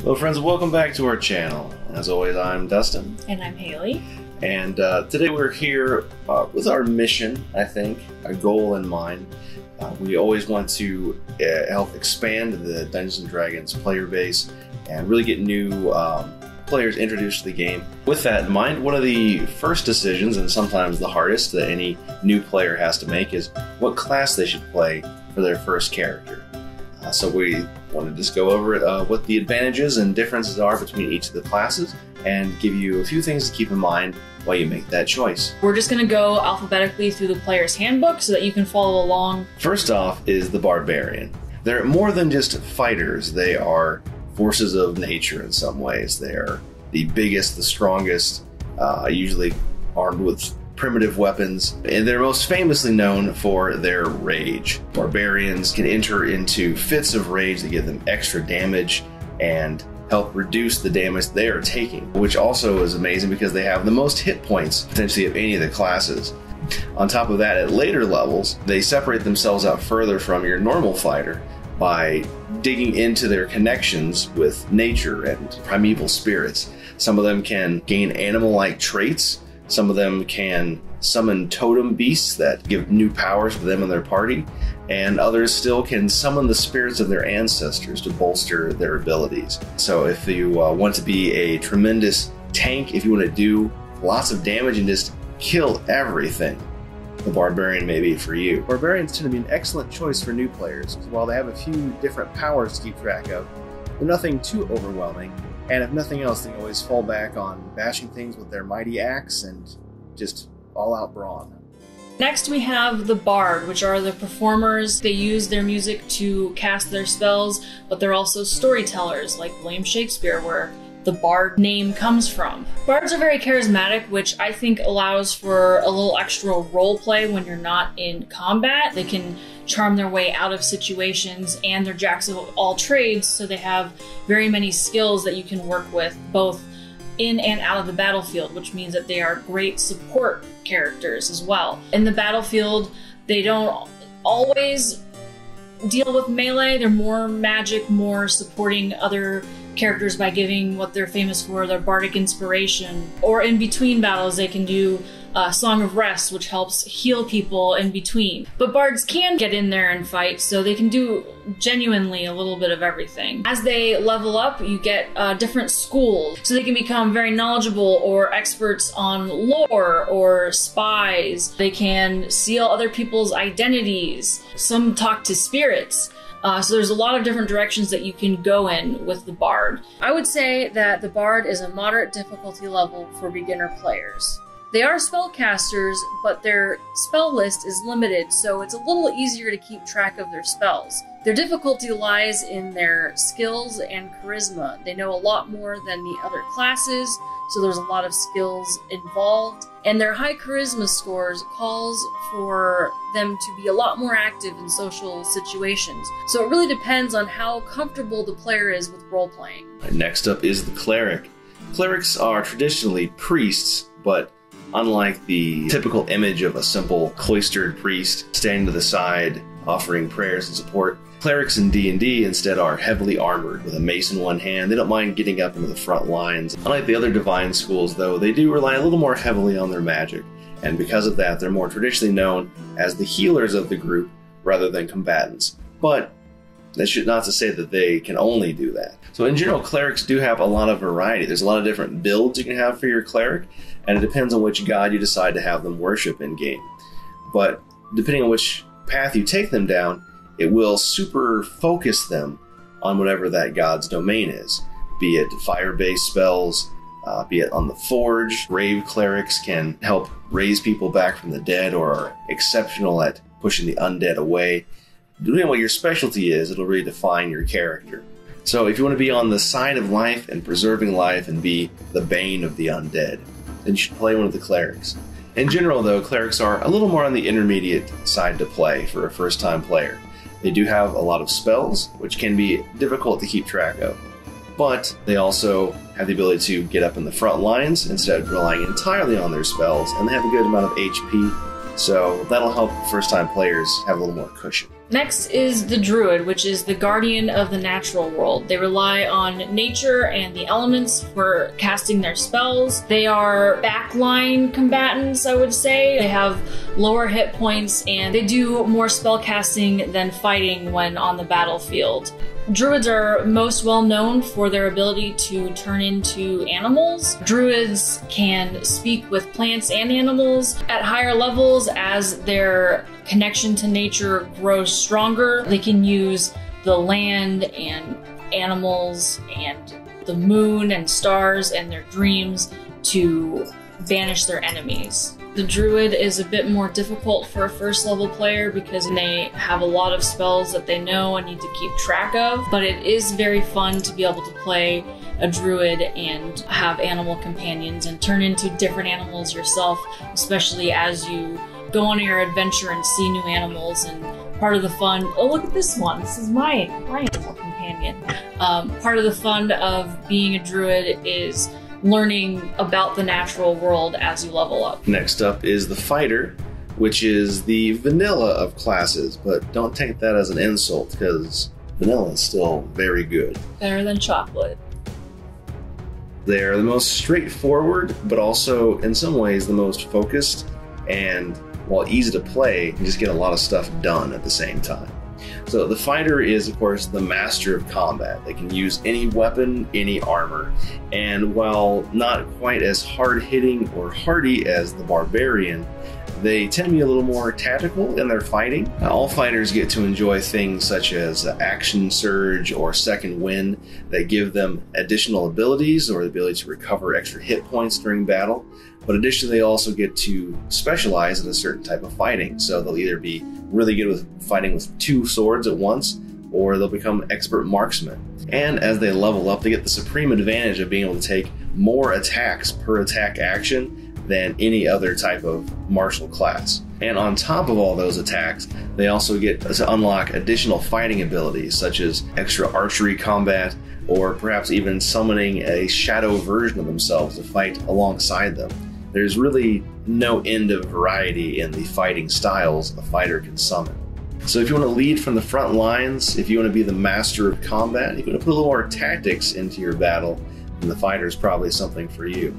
Hello friends, welcome back to our channel. As always, I'm Dustin. And I'm Haley. And today we're here with our mission, I think, a goal in mind. We always want to help expand the Dungeons & Dragons player base and really get new players introduced to the game. With that in mind, one of the first decisions, and sometimes the hardest, that any new player has to make is what class they should play for their first character. So we want to just go over what the advantages and differences are between each of the classes and give you a few things to keep in mind while you make that choice. We're just going to go alphabetically through the player's handbook so that you can follow along. First off is the Barbarian. They're more than just fighters. They are forces of nature in some ways. They are the biggest, the strongest, usually armed with primitive weapons, and they're most famously known for their rage. Barbarians can enter into fits of rage that give them extra damage and help reduce the damage they are taking, which also is amazing because they have the most hit points potentially of any of the classes. On top of that, at later levels, they separate themselves out further from your normal fighter by digging into their connections with nature and primeval spirits. Some of them can gain animal-like traits. Some of them can summon totem beasts that give new powers to them and their party, and others still can summon the spirits of their ancestors to bolster their abilities. So if you want to be a tremendous tank, if you want to do lots of damage and just kill everything, the Barbarian may be for you. Barbarians tend to be an excellent choice for new players, because while they have a few different powers to keep track of, they're nothing too overwhelming. And if nothing else, they can always fall back on bashing things with their mighty axe and just all-out brawn. Next we have the Bard, which are the performers. They use their music to cast their spells, but they're also storytellers, like William Shakespeare, where the Bard name comes from. Bards are very charismatic, which I think allows for a little extra role play when you're not in combat. They can charm their way out of situations, and they're jacks of all trades, so they have very many skills that you can work with both in and out of the battlefield, which means that they are great support characters as well. In the battlefield, they don't always deal with melee. They're more magic, more supporting other characters by giving what they're famous for, their bardic inspiration. Or in between battles, they can do Song of Rest, which helps heal people in between. But bards can get in there and fight, so they can do genuinely a little bit of everything. As they level up, you get different schools, so they can become very knowledgeable or experts on lore or spies. They can seal other people's identities. Some talk to spirits. So there's a lot of different directions that you can go in with the Bard. I would say that the Bard is a moderate difficulty level for beginner players. They are spellcasters, but their spell list is limited, so it's a little easier to keep track of their spells. Their difficulty lies in their skills and charisma. They know a lot more than the other classes, so there's a lot of skills involved. And their high charisma scores calls for them to be a lot more active in social situations. So it really depends on how comfortable the player is with role-playing. Next up is the Cleric. Clerics are traditionally priests, but unlike the typical image of a simple cloistered priest standing to the side offering prayers and support, clerics in D&D instead are heavily armored with a mace in one hand. They don't mind getting up into the front lines. Unlike the other divine schools, though, they do rely a little more heavily on their magic, and because of that, they're more traditionally known as the healers of the group rather than combatants. But that's not to say that they can only do that. So in general, clerics do have a lot of variety. There's a lot of different builds you can have for your cleric, and it depends on which god you decide to have them worship in-game. But depending on which path you take them down, it will super focus them on whatever that god's domain is. Be it fire-based spells, be it on the forge. Grave clerics can help raise people back from the dead or are exceptional at pushing the undead away. Depending on what your specialty is, it'll really define your character. So if you want to be on the side of life and preserving life and be the bane of the undead, then you should play one of the clerics. In general, though, clerics are a little more on the intermediate side to play for a first-time player. They do have a lot of spells, which can be difficult to keep track of. But they also have the ability to get up in the front lines instead of relying entirely on their spells, and they have a good amount of HP, so that'll help first-time players have a little more cushion. Next is the Druid, which is the guardian of the natural world. They rely on nature and the elements for casting their spells. They are backline combatants, I would say. They have lower hit points and they do more spell casting than fighting when on the battlefield. Druids are most well known for their ability to turn into animals. Druids can speak with plants and animals at higher levels as their connection to nature grows stronger. They can use the land and animals and the moon and stars and their dreams to banish their enemies. The Druid is a bit more difficult for a first level player because they have a lot of spells that they know and need to keep track of, but it is very fun to be able to play a Druid and have animal companions and turn into different animals yourself, especially as you go on your adventure and see new animals. And part of the fun, oh look at this one, this is my animal companion. Part of the fun of being a Druid is learning about the natural world as you level up. Next up is the Fighter, which is the vanilla of classes, but don't take that as an insult because vanilla is still very good. Better than chocolate. They're the most straightforward, but also in some ways the most focused, and while easy to play, you just get a lot of stuff done at the same time. So the Fighter is, of course, the master of combat. They can use any weapon, any armor, and while not quite as hard-hitting or hardy as the Barbarian, they tend to be a little more tactical in their fighting. All fighters get to enjoy things such as Action Surge or Second Wind that give them additional abilities or the ability to recover extra hit points during battle. But additionally, they also get to specialize in a certain type of fighting. So they'll either be really good with fighting with two swords at once, or they'll become expert marksmen. And as they level up, they get the supreme advantage of being able to take more attacks per attack action than any other type of martial class. And on top of all those attacks, they also get to unlock additional fighting abilities, such as extra archery combat, or perhaps even summoning a shadow version of themselves to fight alongside them. There's really no end of variety in the fighting styles a fighter can summon. So if you want to lead from the front lines, if you want to be the master of combat, if you want to put a little more tactics into your battle, then the Fighter is probably something for you.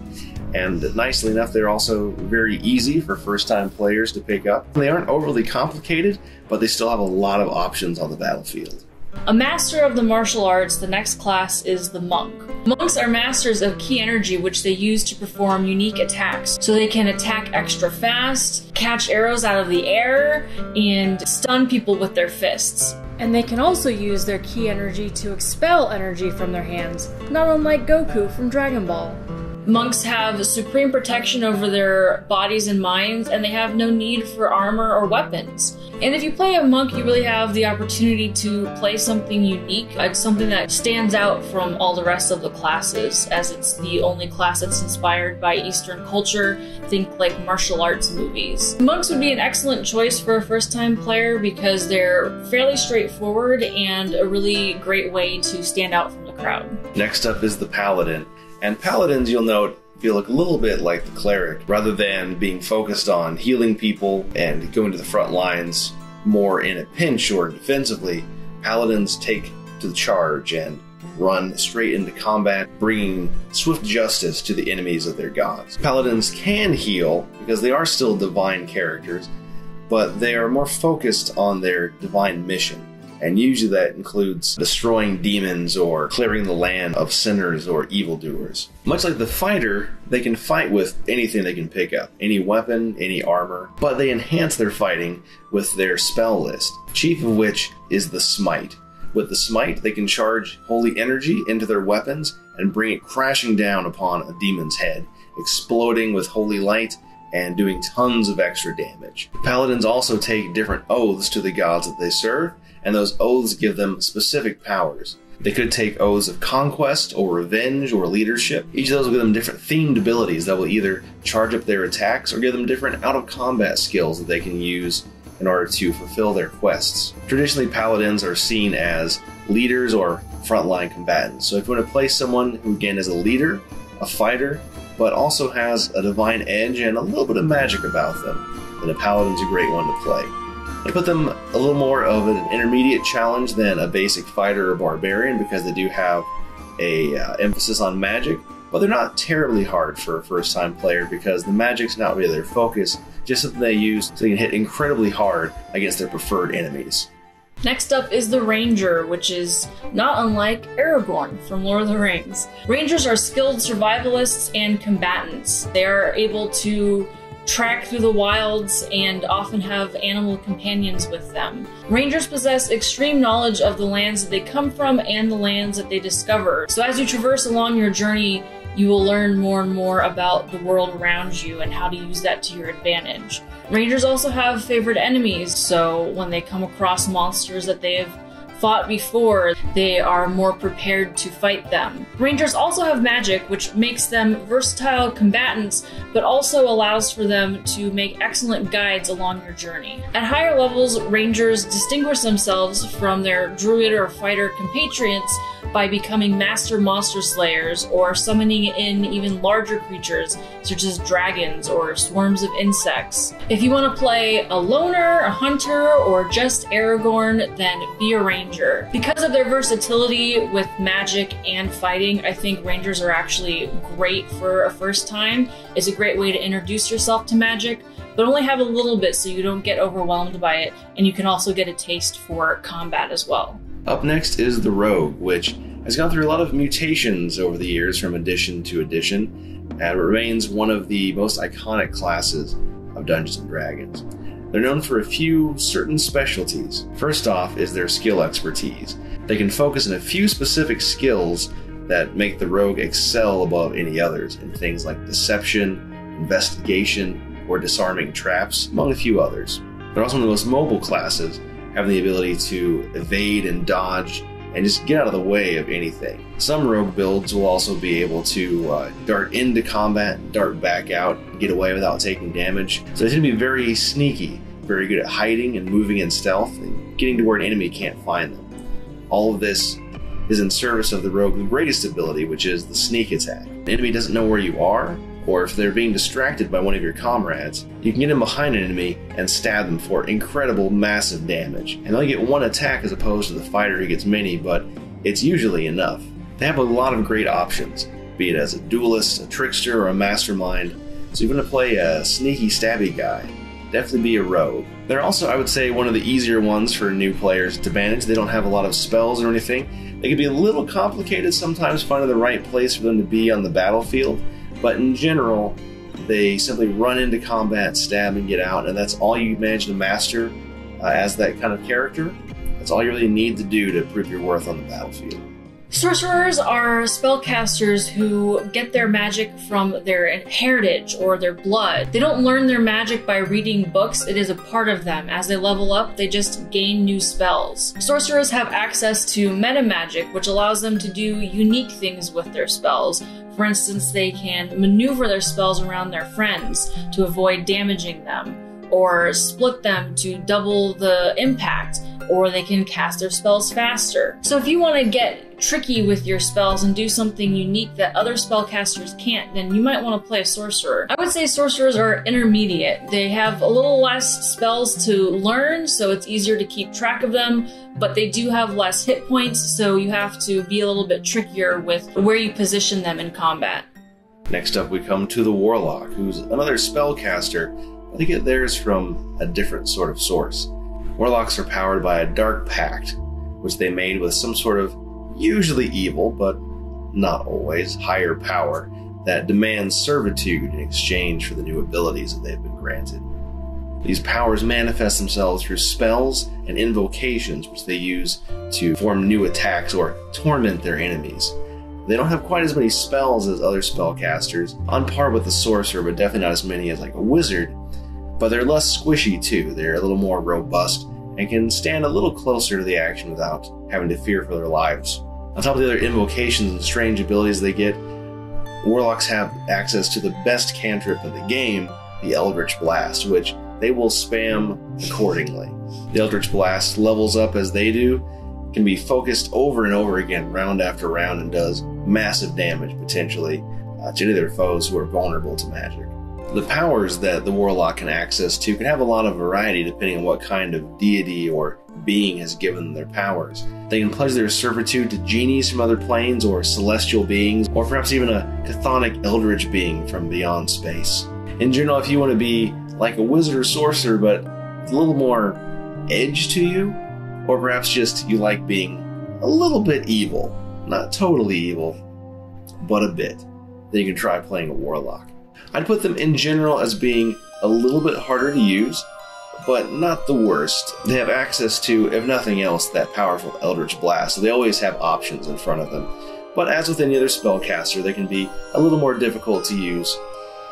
And nicely enough, they're also very easy for first-time players to pick up. They aren't overly complicated, but they still have a lot of options on the battlefield. A master of the martial arts, the next class is the monk. Monks are masters of key energy, which they use to perform unique attacks. So they can attack extra fast, catch arrows out of the air, and stun people with their fists. And they can also use their key energy to expel energy from their hands, not unlike Goku from Dragon Ball. Monks have supreme protection over their bodies and minds, and they have no need for armor or weapons. And if you play a monk, you really have the opportunity to play something unique. It's something that stands out from all the rest of the classes, as it's the only class that's inspired by Eastern culture. Think like martial arts movies. Monks would be an excellent choice for a first-time player because they're fairly straightforward and a really great way to stand out from the crowd. Next up is the Paladin. And Paladins, you'll note, feel like a little bit like the Cleric. Rather than being focused on healing people and going to the front lines more in a pinch or defensively, Paladins take to the charge and run straight into combat, bringing swift justice to the enemies of their gods. Paladins can heal because they are still divine characters, but they are more focused on their divine mission. And usually that includes destroying demons or clearing the land of sinners or evildoers. Much like the Fighter, they can fight with anything they can pick up, any weapon, any armor, but they enhance their fighting with their spell list, chief of which is the Smite. With the Smite, they can charge holy energy into their weapons and bring it crashing down upon a demon's head, exploding with holy light and doing tons of extra damage. Paladins also take different oaths to the gods that they serve, and those oaths give them specific powers. They could take oaths of conquest or revenge or leadership. Each of those will give them different themed abilities that will either charge up their attacks or give them different out-of-combat skills that they can use in order to fulfill their quests. Traditionally, Paladins are seen as leaders or frontline combatants. So if you want to play someone who, again, is a leader, a fighter, but also has a divine edge and a little bit of magic about them, then a Paladin's a great one to play. I put them a little more of an intermediate challenge than a basic fighter or barbarian because they do have a emphasis on magic, but they're not terribly hard for a first-time player because the magic's not really their focus, just something they use so they can hit incredibly hard against their preferred enemies. Next up is the Ranger, which is not unlike Aragorn from Lord of the Rings. Rangers are skilled survivalists and combatants. They are able to track through the wilds and often have animal companions with them. Rangers possess extreme knowledge of the lands that they come from and the lands that they discover. So as you traverse along your journey, you will learn more and more about the world around you and how to use that to your advantage. Rangers also have favorite enemies, so when they come across monsters that they have fought before, they are more prepared to fight them. Rangers also have magic, which makes them versatile combatants, but also allows for them to make excellent guides along your journey. At higher levels, Rangers distinguish themselves from their Druid or fighter compatriots by becoming master monster slayers or summoning in even larger creatures such as dragons or swarms of insects. If you want to play a loner, a hunter, or just Aragorn, then be a ranger. Because of their versatility with magic and fighting, I think rangers are actually great for a first time. It's a great way to introduce yourself to magic, but only have a little bit so you don't get overwhelmed by it, and you can also get a taste for combat as well. Up next is the Rogue, which has gone through a lot of mutations over the years from edition to edition, and remains one of the most iconic classes of Dungeons & Dragons. They're known for a few certain specialties. First off is their skill expertise. They can focus on a few specific skills that make the Rogue excel above any others in things like deception, investigation, or disarming traps, among a few others. They're also one of the most mobile classes, having the ability to evade and dodge and just get out of the way of anything. Some rogue builds will also be able to dart into combat, dart back out, get away without taking damage. So they tend to be very sneaky, very good at hiding and moving in stealth and getting to where an enemy can't find them. All of this is in service of the rogue's greatest ability, which is the sneak attack. The enemy doesn't know where you are, or if they're being distracted by one of your comrades, you can get in behind an enemy and stab them for incredible, massive damage. And they'll get one attack as opposed to the fighter who gets many, but it's usually enough. They have a lot of great options, be it as a duelist, a trickster, or a mastermind. So you're going to play a sneaky, stabby guy, definitely be a rogue. They're also, I would say, one of the easier ones for new players to manage. They don't have a lot of spells or anything. They can be a little complicated sometimes finding the right place for them to be on the battlefield. But in general, they simply run into combat, stab, and get out, and that's all you manage to master as that kind of character. That's all you really need to do to prove your worth on the battlefield. Sorcerers are spellcasters who get their magic from their heritage or their blood. They don't learn their magic by reading books, it is a part of them. As they level up, they just gain new spells. Sorcerers have access to meta magic, which allows them to do unique things with their spells. For instance, they can maneuver their spells around their friends to avoid damaging them, or split them to double the impact, or they can cast their spells faster. So if you want to get tricky with your spells and do something unique that other spellcasters can't, then you might want to play a sorcerer. I would say sorcerers are intermediate. They have a little less spells to learn, so it's easier to keep track of them, but they do have less hit points, so you have to be a little bit trickier with where you position them in combat. Next up we come to the Warlock, who's another spellcaster, but they get theirs from a different sort of source. Warlocks are powered by a dark pact, which they made with some sort of usually evil, but not always, higher power that demands servitude in exchange for the new abilities that they've been granted. These powers manifest themselves through spells and invocations, which they use to form new attacks or torment their enemies. They don't have quite as many spells as other spellcasters, on par with the sorcerer, but definitely not as many as like a wizard. But they're less squishy too. They're a little more robust and can stand a little closer to the action without having to fear for their lives. On top of the other invocations and strange abilities they get, Warlocks have access to the best cantrip of the game, the Eldritch Blast, which they will spam accordingly. The Eldritch Blast levels up as they do, can be focused over and over again, round after round, and does massive damage potentially to any of their foes who are vulnerable to magic. The powers that the Warlock can access to can have a lot of variety depending on what kind of deity or being has given them their powers. They can pledge their servitude to genies from other planes or celestial beings, or perhaps even a chthonic eldritch being from beyond space. In general, if you want to be like a wizard or sorcerer but a little more edge to you, or perhaps just you like being a little bit evil, not totally evil, but a bit, then you can try playing a Warlock. I'd put them in general as being a little bit harder to use, but not the worst. They have access to, if nothing else, that powerful Eldritch Blast, so they always have options in front of them. But as with any other spellcaster, they can be a little more difficult to use,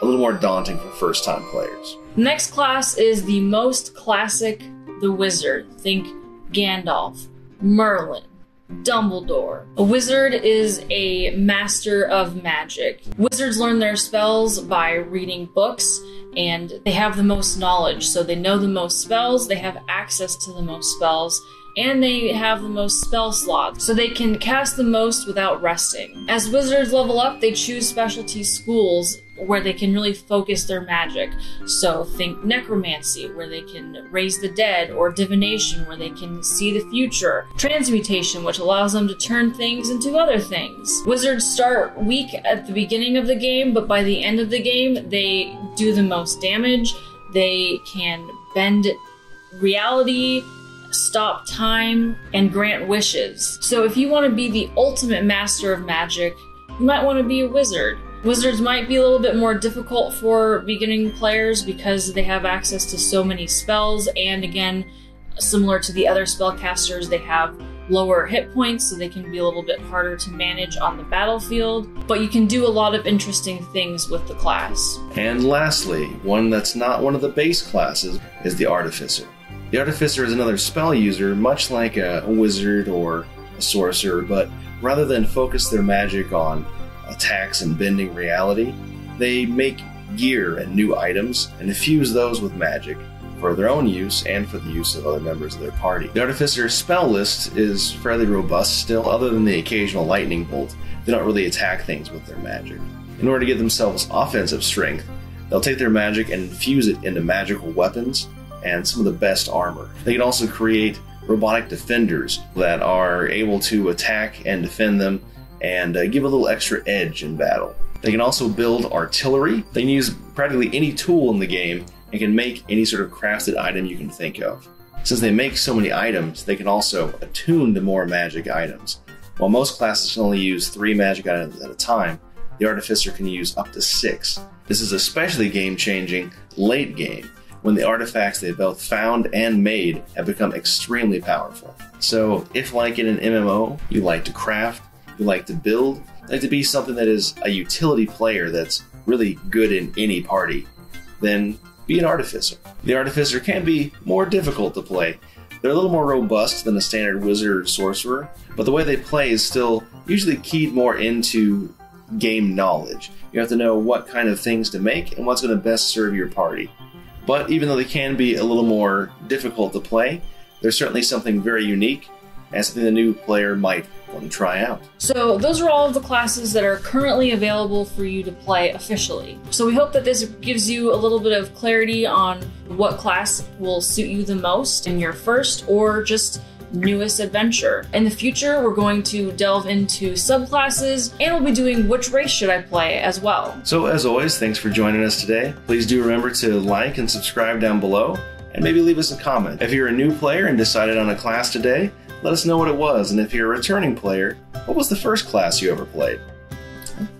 a little more daunting for first-time players. Next class is the most classic, the Wizard. Think Gandalf, Merlin, Dumbledore. A wizard is a master of magic. Wizards learn their spells by reading books, and they have the most knowledge, so they know the most spells, they have access to the most spells, and they have the most spell slots, so they can cast the most without resting. As wizards level up, they choose specialty schools where they can really focus their magic. So think necromancy, where they can raise the dead, or divination, where they can see the future. Transmutation, which allows them to turn things into other things. Wizards start weak at the beginning of the game, but by the end of the game, they do the most damage. They can bend reality, stop time, and grant wishes. So if you want to be the ultimate master of magic, you might want to be a wizard. Wizards might be a little bit more difficult for beginning players because they have access to so many spells, and again, similar to the other spellcasters, they have lower hit points, so they can be a little bit harder to manage on the battlefield, but you can do a lot of interesting things with the class. And lastly, one that's not one of the base classes is the Artificer. The Artificer is another spell user, much like a wizard or a sorcerer, but rather than focus their magic on attacks and bending reality, they make gear and new items and infuse those with magic for their own use and for the use of other members of their party. The Artificer's spell list is fairly robust still, other than the occasional lightning bolt. They don't really attack things with their magic. In order to give themselves offensive strength, they'll take their magic and infuse it into magical weapons and some of the best armor. They can also create robotic defenders that are able to attack and defend them and give a little extra edge in battle. They can also build artillery. They can use practically any tool in the game and can make any sort of crafted item you can think of. Since they make so many items, they can also attune to more magic items. While most classes can only use 3 magic items at a time, the Artificer can use up to 6. This is especially game-changing late game, when the artifacts they've both found and made have become extremely powerful. So if, like in an MMO, you like to craft, you like to build, you like to be something that is a utility player that's really good in any party, then be an Artificer. The Artificer can be more difficult to play. They're a little more robust than a standard wizard or sorcerer, but the way they play is still usually keyed more into game knowledge. You have to know what kind of things to make and what's going to best serve your party. But even though they can be a little more difficult to play, there's certainly something very unique and something the new player might want to try out. So those are all of the classes that are currently available for you to play officially. So we hope that this gives you a little bit of clarity on what class will suit you the most in your first or just newest adventure. In the future, we're going to delve into subclasses, and we'll be doing which race should I play as well. So as always, thanks for joining us today. Please do remember to like and subscribe down below, and maybe leave us a comment. If you're a new player and decided on a class today, let us know what it was, and if you're a returning player, what was the first class you ever played?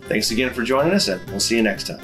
Thanks again for joining us, and we'll see you next time.